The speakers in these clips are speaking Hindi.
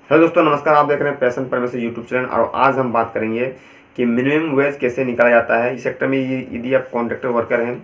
हेलो दोस्तों, नमस्कार। आप देख रहे हैं पैशन परमेश्वर यूट्यूब चैनल और आज हम बात करेंगे कि मिनिमम वेज कैसे निकाला जाता है। इस सेक्टर में यदि आप कॉन्ट्रैक्टर वर्कर हैं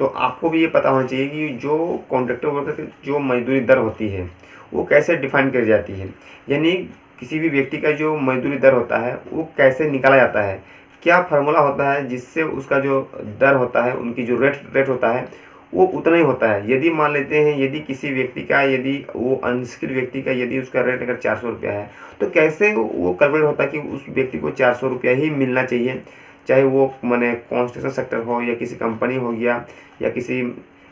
तो आपको भी ये पता होना चाहिए कि जो कॉन्ट्रैक्टर वर्कर की जो मजदूरी दर होती है वो कैसे डिफाइन करी जाती है। यानी किसी भी व्यक्ति का जो मजदूरी दर होता है वो कैसे निकाला जाता है, क्या फार्मूला होता है जिससे उसका जो दर होता है, उनकी जो रेट होता है वो उतना ही होता है। यदि मान लेते हैं यदि किसी व्यक्ति का, यदि वो अनस्किल्ड व्यक्ति का यदि उसका रेट अगर 400 रुपया है तो कैसे वो कैलकुलेट होता है कि उस व्यक्ति को 400 रुपया ही मिलना चाहिए, चाहे वो माने कंस्ट्रक्शन सेक्टर हो या किसी कंपनी हो गया या किसी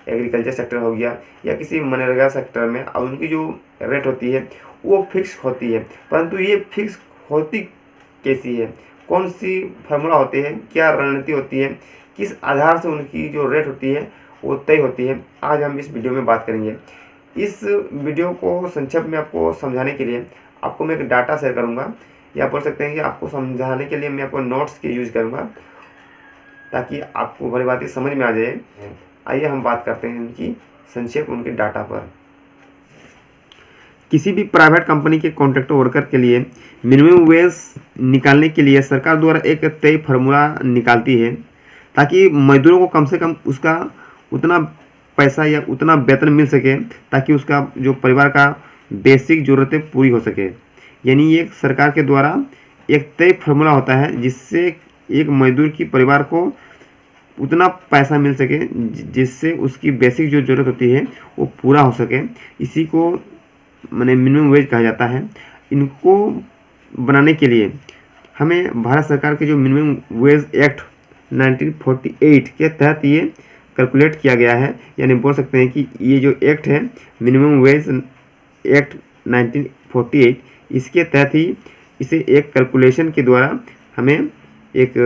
एग्रीकल्चर सेक्टर हो गया या किसी मनरेगा सेक्टर में। और उनकी जो रेट होती है वो फिक्स होती है, परंतु ये फिक्स होती कैसी है, कौन सी फार्मूला होती है, क्या रणनीति होती है, किस आधार से उनकी जो रेट होती है वो तय होती है, आज हम इस वीडियो में बात करेंगे। इस वीडियो को संक्षेप में आपको समझाने के लिए आपको मैं एक डाटा शेयर करूंगा, या बोल सकते हैं कि आपको समझाने के लिए मैं आपको नोट्स के यूज करूंगा ताकि आपको बड़ी बातें समझ में आ जाए। आइए हम बात करते हैं इनकी संक्षेप उनके डाटा पर। किसी भी प्राइवेट कंपनी के कॉन्ट्रैक्टर वर्कर के लिए मिनिमम वेज निकालने के लिए सरकार द्वारा एक तय फार्मूला निकालती है ताकि मजदूरों को कम से कम उसका उतना पैसा या उतना वेतन मिल सके ताकि उसका जो परिवार का बेसिक ज़रूरतें पूरी हो सके। यानी ये सरकार के द्वारा एक तय फार्मूला होता है जिससे एक मजदूर की परिवार को उतना पैसा मिल सके जिससे उसकी बेसिक जो ज़रूरत होती है वो पूरा हो सके। इसी को माने मिनिमम वेज कहा जाता है। इनको बनाने के लिए हमें भारत सरकार के जो मिनिमम वेज एक्ट 1948 के तहत ये कैलकुलेट किया गया है। यानी बोल सकते हैं कि ये जो एक्ट है मिनिमम वेज एक्ट 1948, इसके तहत ही इसे एक कैलकुलेशन के द्वारा हमें एक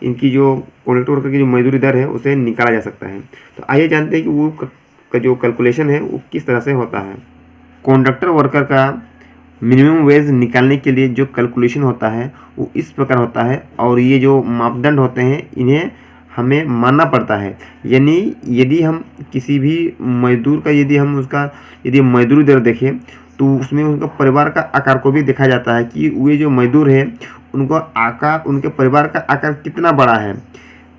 इनकी जो कॉन्ट्रैक्टर वर्कर की जो मजदूरी दर है उसे निकाला जा सकता है। तो आइए जानते हैं कि वो का जो कैलकुलेशन है वो किस तरह से होता है। कॉन्ट्रैक्टर वर्कर का मिनिमम वेज निकालने के लिए जो कैलकुलेशन होता है वो इस प्रकार होता है और ये जो मापदंड होते हैं इन्हें हमें मानना पड़ता है। यानी यदि हम किसी भी मजदूर का यदि मजदूरी दर देखें तो उसमें उनका परिवार का आकार को भी देखा जाता है कि वे जो मजदूर है उनके परिवार का आकार कितना बड़ा है।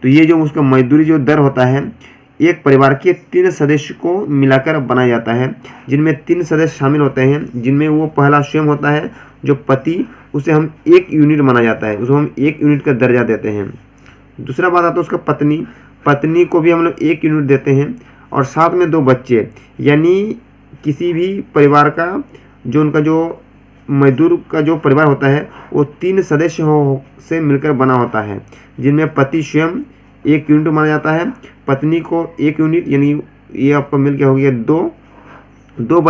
तो ये जो उसका मजदूरी जो दर होता है एक परिवार के 3 सदस्य को मिलाकर बनाया जाता है, जिनमें 3 सदस्य शामिल होते हैं, जिनमें वो पहला स्वयं होता है जो पति, उसे हम 1 यूनिट माना जाता है, उसको हम 1 यूनिट का दर्जा देते हैं। दूसरा बात आता है उसका पत्नी को भी हम लोग 1 यूनिट देते हैं और साथ में 2 बच्चे। यानी किसी भी परिवार का जो उनका जो मजदूर का जो परिवार होता है वो 3 सदस्य से मिलकर बना होता है, जिनमें पति स्वयं 1 यूनिट माना जाता है, पत्नी को 1 यूनिट, यानी ये आपको मिल के हो गया 2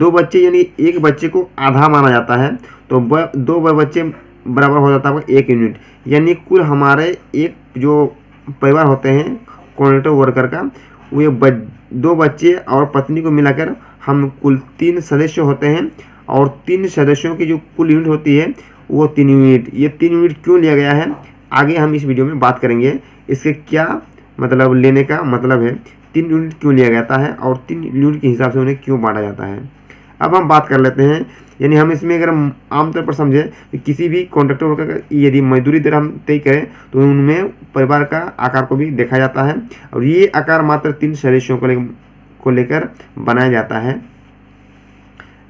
बच्चे यानी एक बच्चे को आधा माना जाता है, तो 2 बच्चे बराबर हो जाता है 1 यूनिट। यानी कुल हमारे एक जो परिवार होते हैं कॉन्ट्रैक्टर वर्कर का वो 2 बच्चे और पत्नी को मिलाकर हम कुल 3 सदस्य होते हैं और 3 सदस्यों की जो कुल यूनिट होती है वो 3 यूनिट। ये 3 यूनिट क्यों लिया गया है आगे हम इस वीडियो में बात करेंगे। इसके क्या मतलब लेने का मतलब है, 3 यूनिट क्यों लिया जाता है और 3 यूनिट के हिसाब से उन्हें क्यों बांटा जाता है। अब हम बात कर लेते हैं। यानी हम इसमें अगर आमतौर पर समझें कि किसी भी कॉन्ट्रैक्टर वर्कर का यदि मजदूरी दर हम तय करें तो उनमें परिवार का आकार को भी देखा जाता है और ये आकार मात्र 3 सदस्यों को लेकर बनाया जाता है।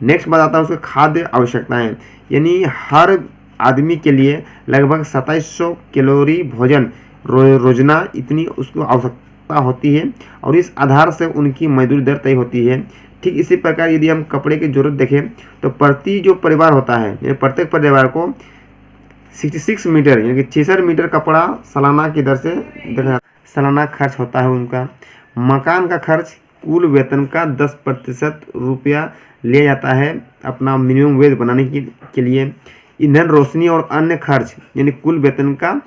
नेक्स्ट बात आता है उसका खाद्य आवश्यकताएं। यानी हर आदमी के लिए लगभग 2700 कैलोरी भोजन रोजाना इतनी उसको आवश्यकता होती है और इस आधार से उनकी मजदूरी दर तय होती है। ठीक इसी प्रकार यदि हम कपड़े की जरूरत देखें तो प्रति जो परिवार होता है यानी प्रत्येक परिवार को 66 मीटर यानी कि 66 मीटर कपड़ा सालाना की दर से देखा सालाना खर्च होता है उनका। मकान का खर्च कुल वेतन का 10% रुपया लिया जाता है अपना मिनिमम वेज बनाने के लिए। ईंधन, रोशनी और अन्य खर्च यानी कुल वेतन का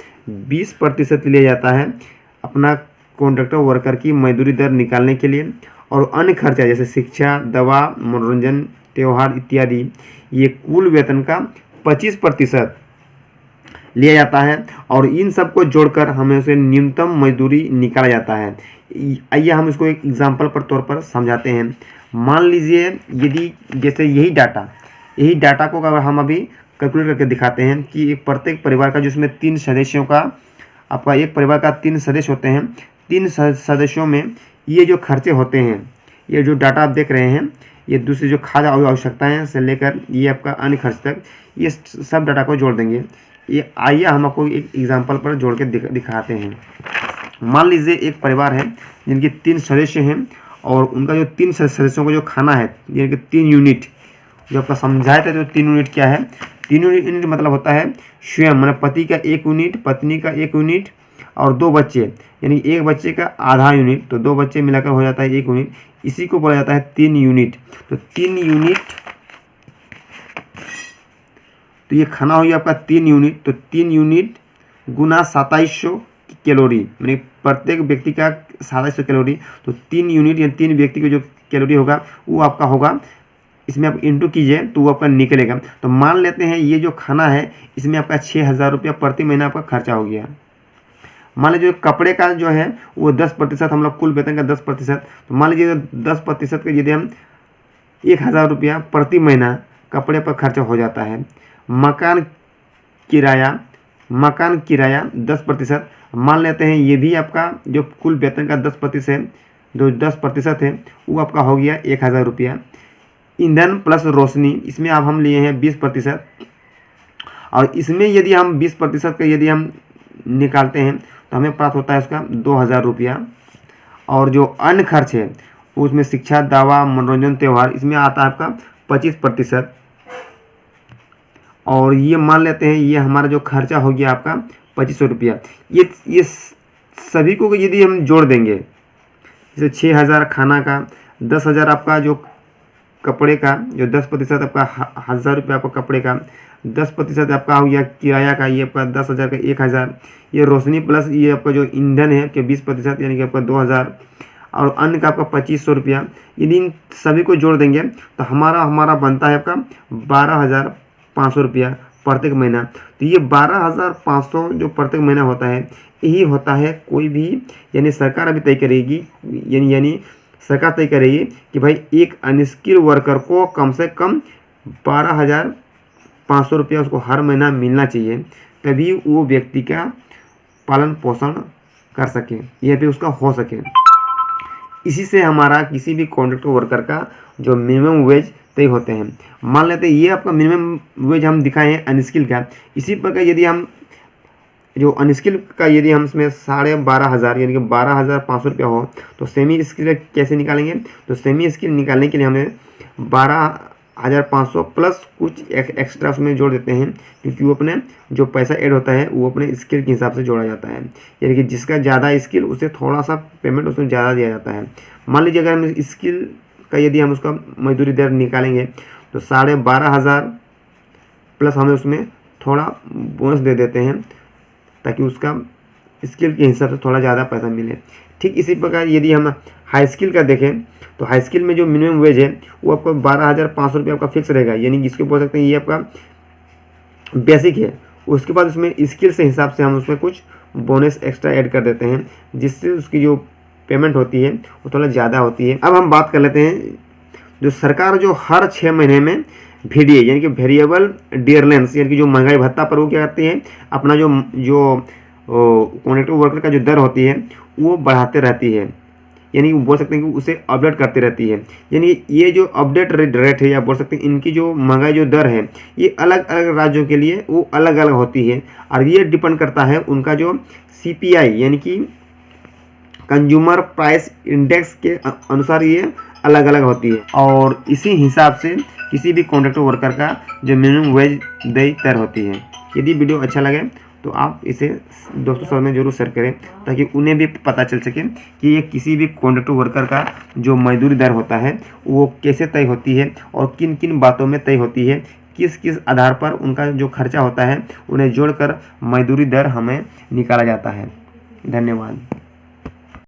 20% लिया जाता है अपना कॉन्ट्रैक्टर वर्कर की मजदूरी दर निकालने के लिए। और अन्य खर्च है जैसे शिक्षा, दवा, मनोरंजन, त्यौहार इत्यादि, ये कुल वेतन का 25% लिया जाता है और इन सब को जोड़कर हमें उसे न्यूनतम मजदूरी निकाला जाता है। आइए हम इसको एक एग्जाम्पल पर तौर पर समझाते हैं। मान लीजिए यदि जैसे यही डाटा को अगर हम अभी कैलकुलेट करके दिखाते हैं कि प्रत्येक परिवार का जिसमें 3 सदस्यों का, आपका एक परिवार का 3 सदस्य होते हैं, 3 सदस्यों में ये जो खर्चे होते हैं, ये जो डाटा आप देख रहे हैं, ये दूसरी जो खाद्य आवश्यकताएं से लेकर ये आपका अन्य खर्च तक, ये सब डाटा को जोड़ देंगे। ये आइए हम आपको एक एग्जांपल पर जोड़ के दिखाते हैं। मान लीजिए एक परिवार है जिनके 3 सदस्य हैं और उनका जो 3 सदस्यों का जो खाना है, यानी कि 3 यूनिट, जो आपका समझाया था, जो 3 यूनिट क्या है, 3 यूनिट मतलब होता है स्वयं, मतलब पति का 1 यूनिट, पत्नी का 1 यूनिट और 2 बच्चे, यानी एक बच्चे का आधा यूनिट, तो 2 बच्चे मिलाकर हो जाता है 1 यूनिट। इसी को बोला जाता है 3 यूनिट। तो 3 यूनिट, तो ये खाना हो गया आपका 3 यूनिट, तो 3 यूनिट गुना 2700 कैलोरी, यानी प्रत्येक व्यक्ति का 2700 कैलोरी। तो 3 यूनिट या 3 व्यक्ति का जो कैलोरी होगा वो आपका होगा, इसमें आप इंटू कीजिए तो वो आपका निकलेगा। तो मान लेते हैं ये जो खाना है इसमें आपका 6000 रुपया प्रति महीना आपका खर्चा हो गया। मान लीजिए कपड़े का जो है वो 10%, हम लोग कुल वेतन का 10%, तो मान लीजिए 10% का यदि हम 1000 रुपया प्रति महीना कपड़े पर खर्चा हो जाता है। मकान किराया 10%, मान लेते हैं ये भी आपका जो कुल वेतन का 10%, जो 10% है वो आपका हो गया 1000 रुपया। ईंधन प्लस रोशनी, इसमें अब हम लिए हैं 20%, और इसमें यदि हम 20% का यदि हम निकालते हैं तो हमें प्राप्त होता है उसका 2000 रुपया। और जो अन्य खर्च है उसमें शिक्षा, दवा, मनोरंजन, त्यौहार, इसमें आता है आपका 25%। और ये मान लेते हैं ये हमारा जो खर्चा हो गया आपका 2500 रुपया। ये सभी को यदि हम जोड़ देंगे, जैसे 6000 खाना का, 10,000 आपका जो कपड़े का, जो 10% आपका 1000 रुपया आपका कपड़े का, 10% आपका हो गया किराया का, ये आपका 10,000 का 1000, ये रोशनी प्लस ये आपका जो ईंधन है कि 20% यानी कि आपका 2000, और अन्य का आपका 2500 रुपया। यदि इन सभी को जोड़ देंगे तो हमारा बनता है आपका 12,500 रुपया प्रत्येक महीना। तो ये 12,500 जो प्रत्येक महीना होता है, यही होता है कोई भी, यानी सरकार अभी तय करेगी, यानी सरकार तय करेगी कि भाई एक अनस्किल वर्कर को कम से कम 12,500 रुपया उसको हर महीना मिलना चाहिए, तभी वो व्यक्ति का पालन पोषण कर सके, यह भी उसका हो सके। इसी से हमारा किसी भी कॉन्ट्रैक्ट वर्कर का जो मिनिमम वेज तय होते हैं। मान लेते हैं ये आपका मिनिमम वेज हम दिखाए हैं अनस्किल का। इसी प्रकार यदि हम जो अनस्किल का यदि हम इसमें 12,500 यानी कि 12,500 रुपया हो, तो सेमी स्किल कैसे निकालेंगे? तो सेमी स्किल निकालने के लिए हमें 12,500 प्लस कुछ एक्स्ट्रा उसमें जोड़ देते हैं, क्योंकि वो अपने जो पैसा ऐड होता है वो अपने स्किल के हिसाब से जोड़ा जाता है, यानी कि जिसका ज़्यादा स्किल उसे थोड़ा सा पेमेंट उसमें ज़्यादा दिया जाता है। मान लीजिए अगर हम स्किल का यदि हम उसका मजदूरी दर निकालेंगे तो 12,500 प्लस हमें उसमें थोड़ा बोनस दे देते हैं, ताकि उसका स्किल के हिसाब से थोड़ा ज़्यादा पैसा मिले। ठीक इसी प्रकार यदि हम हाई स्किल का देखें तो हाई स्किल में जो मिनिमम वेज है वो आपको 12,500 रुपये आपका फिक्स रहेगा, यानी इसको बोल सकते हैं ये आपका बेसिक है। उसके बाद उसमें स्किल से हिसाब से हम उसमें कुछ बोनस एक्स्ट्रा ऐड कर देते हैं, जिससे उसकी जो पेमेंट होती है वो थोड़ा ज़्यादा होती है। अब हम बात कर लेते हैं जो सरकार जो हर 6 महीने में VDA यानी कि वेरिएबल डियरलेंस, यानी कि जो महंगाई भत्ता पर वो क्या करती है, अपना जो कॉन्ट्रैक्ट वर्कर का जो दर होती है वो बढ़ाते रहती है, यानी बोल सकते हैं कि उसे अपडेट करती रहती है। यानी ये जो अपडेट रेट है, या बोल सकते हैं इनकी जो महंगाई जो दर है ये अलग अलग राज्यों के लिए वो अलग अलग होती है, और ये डिपेंड करता है उनका जो CPI यानी कि कंज्यूमर प्राइस इंडेक्स के अनुसार ये अलग अलग होती है, और इसी हिसाब से किसी भी कॉन्ट्रैक्ट वर्कर का जो मिनिमम वेज दर होती है। यदि वीडियो अच्छा लगे तो आप इसे दोस्तों साथ में जरूर शेयर करें, ताकि उन्हें भी पता चल सके कि ये किसी भी कॉन्ट्रैक्ट वर्कर का जो मजदूरी दर होता है वो कैसे तय होती है और किन किन बातों में तय होती है, किस किस आधार पर उनका जो खर्चा होता है उन्हें जोड़कर मजदूरी दर हमें निकाला जाता है। धन्यवाद।